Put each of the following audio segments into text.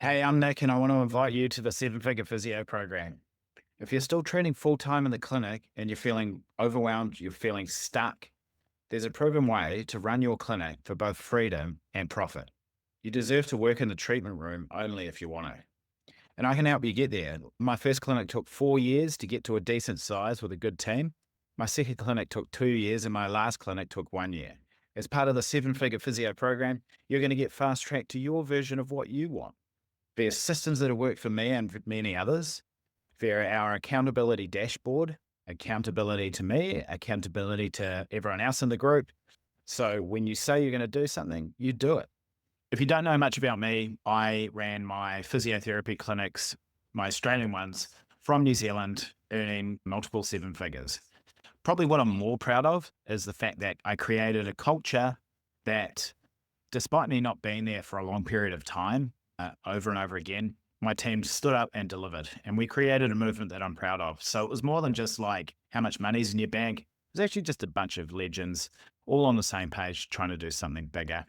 Hey, I'm Nick, and I want to invite you to the Seven Figure Physio program. If you're still training full time in the clinic and you're feeling overwhelmed, you're feeling stuck, there's a proven way to run your clinic for both freedom and profit. You deserve to work in the treatment room only if you want to. And I can help you get there. My first clinic took 4 years to get to a decent size with a good team. My second clinic took 2 years, and my last clinic took 1 year. As part of the Seven Figure Physio program, you're going to get fast tracked to your version of what you want. There's systems that have worked for me and for many others. There our accountability dashboard, accountability to me, accountability to everyone else in the group. So when you say you're going to do something, you do it. If you don't know much about me, I ran my physiotherapy clinics, my Australian ones, from New Zealand, earning multiple seven figures. Probably what I'm more proud of is the fact that I created a culture that, despite me not being there for a long period of time, over and over again, my team stood up and delivered, and we created a movement that I'm proud of. So it was more than just like how much money's in your bank. It was actually just a bunch of legends all on the same page trying to do something bigger.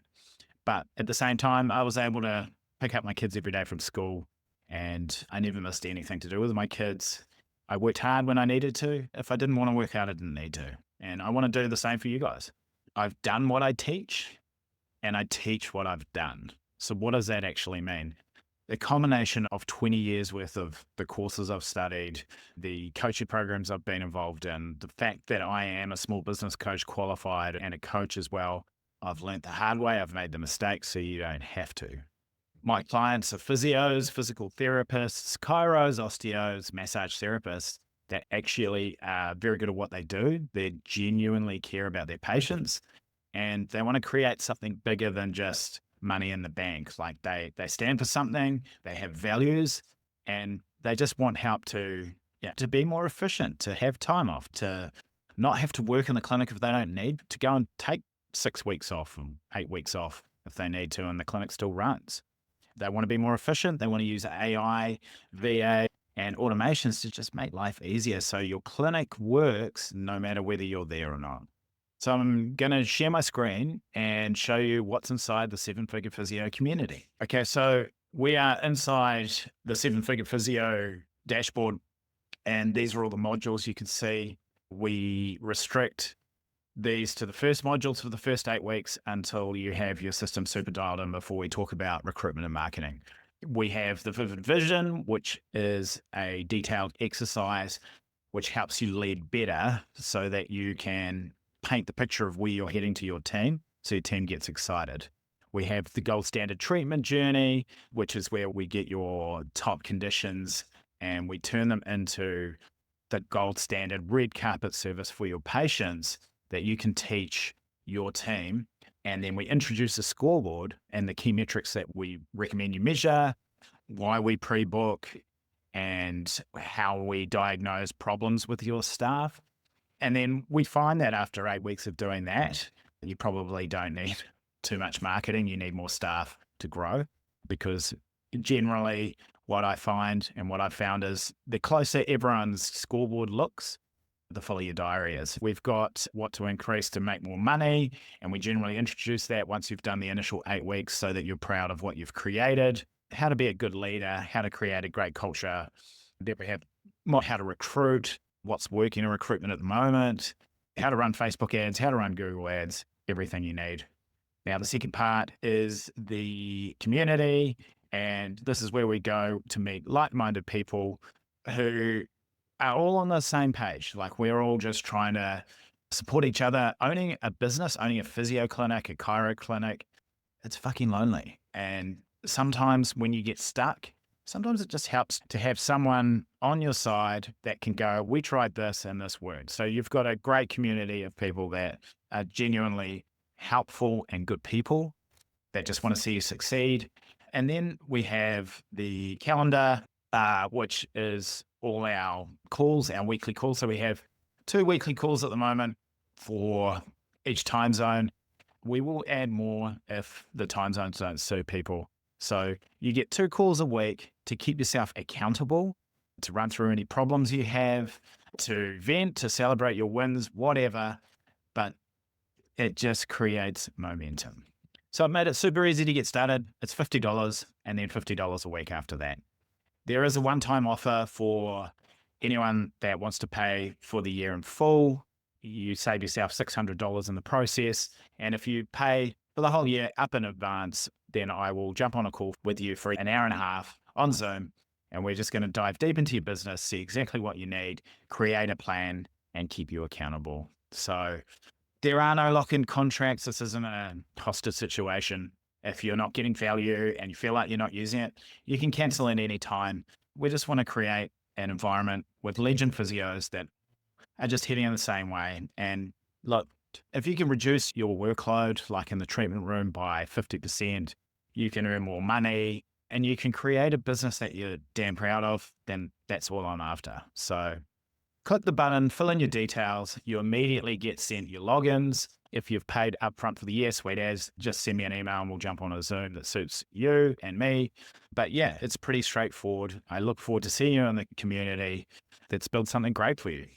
But at the same time, I was able to pick up my kids every day from school, and I never missed anything to do with my kids. I worked hard when I needed to. If I didn't want to work hard, I didn't need to. And I want to do the same for you guys. I've done what I teach, and I teach what I've done. So what does that actually mean? The combination of 20 years worth of the courses I've studied, the coaching programs I've been involved in, the fact that I am a small business coach qualified and a coach as well. I've learned the hard way. I've made the mistakes so you don't have to. My clients are physios, physical therapists, chiros, osteos, massage therapists that actually are very good at what they do. They genuinely care about their patients, and they want to create something bigger than just money in the bank. Like they stand for something, they have values, and they just want help to be more efficient, to have time off, to not have to work in the clinic if they don't need to, go and take 6 weeks off and 8 weeks off if they need to, and the clinic still runs. They want to be more efficient. They want to use AI, VA, and automations to just make life easier so your clinic works no matter whether you're there or not. So I'm going to share my screen and show you what's inside the Seven Figure Physio community. Okay, so we are inside the Seven Figure Physio dashboard, and these are all the modules you can see. We restrict these to the first modules for the first 8 weeks until you have your system super dialed in before we talk about recruitment and marketing. We have the Vivid Vision, which is a detailed exercise which helps you lead better so that you can paint the picture of where you're heading to your team so your team gets excited. We have the gold standard treatment journey, which is where we get your top conditions and we turn them into the gold standard red carpet service for your patients that you can teach your team. And then we introduce a scoreboard and the key metrics that we recommend you measure, why we pre-book, and how we diagnose problems with your staff. And then we find that after 8 weeks of doing that, you probably don't need too much marketing. You need more staff to grow, because generally what I find and what I've found is the closer everyone's scoreboard looks, the fuller your diary is. We've got what to increase to make more money, and we generally introduce that once you've done the initial 8 weeks so that you're proud of what you've created, how to be a good leader, how to create a great culture. Then we have how to recruit, what's working in recruitment at the moment, how to run Facebook ads, how to run Google ads, everything you need. Now, the second part is the community, and this is where we go to meet like-minded people who are all on the same page. Like, we're all just trying to support each other. Owning a business, owning a physio clinic, a chiro clinic, it's fucking lonely. And sometimes when you get stuck, sometimes it just helps to have someone on your side that can go, we tried this and this worked. So you've got a great community of people that are genuinely helpful and good people that just want to see you succeed. And then we have the calendar, which is all our calls, our weekly calls. So we have 2 weekly calls at the moment for each time zone. We will add more if the time zones don't suit people. So you get 2 calls a week to keep yourself accountable, to run through any problems you have, to vent, to celebrate your wins, whatever. But it just creates momentum. So I've made it super easy to get started. It's $50. and then $50 a week after that. There is a one-time offer for anyone that wants to pay for the year in full. You save yourself $600 in the process. And if you pay for the whole year up in advance, then I will jump on a call with you for an hour and a half on Zoom. And we're just going to dive deep into your business, see exactly what you need, create a plan, and keep you accountable. So there are no lock-in contracts. This isn't a hostage situation. If you're not getting value and you feel like you're not using it, you can cancel at any time. We just want to create an environment with legend physios that are just heading in the same way. And look, if you can reduce your workload, like in the treatment room, by 50%, you can earn more money and you can create a business that you're damn proud of, then that's all I'm after. So click the button, fill in your details. You immediately get sent your logins. If you've paid upfront for the year, sweet as, just send me an email and we'll jump on a Zoom that suits you and me. But yeah, it's pretty straightforward. I look forward to seeing you in the community. Let's build something great for you.